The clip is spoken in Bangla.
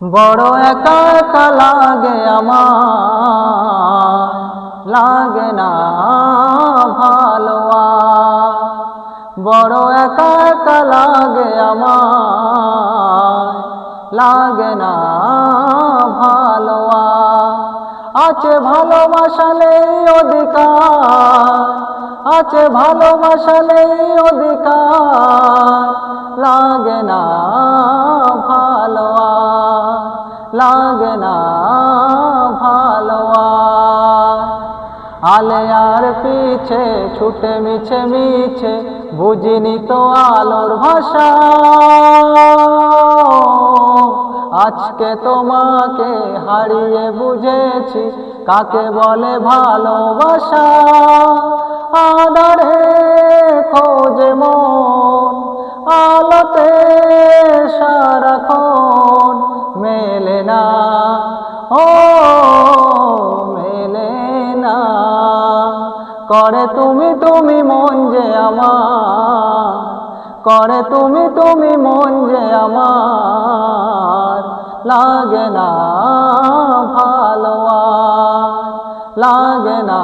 বড় একা একা লাগে আমার, লাগে না ভালো আর। বড় একা একা লাগে আমার, লাগে না ভালো আর। আছে ভালোবাসা নেই অধিকার, আছে ভালোবাসা নেই অধিকার, লাগে না ভালো আর, লাগে না ভালো আর। আলে আর পিছে ছুটে মিছে মিছে বুঝিনি তো আলোর ভাষা, আজকে তোমাকে হারিয়ে বুঝেছি কাকে বলে ভালোবাসা। আধারে খোঁজে মন, আলোতে সারাক্ষণ মেলে না, ও মেলে না। করে তুমি তুমি মন যে আমার, করে তুমি তুমি মন যে আমার, লাগে না ভালো আর, লাগে না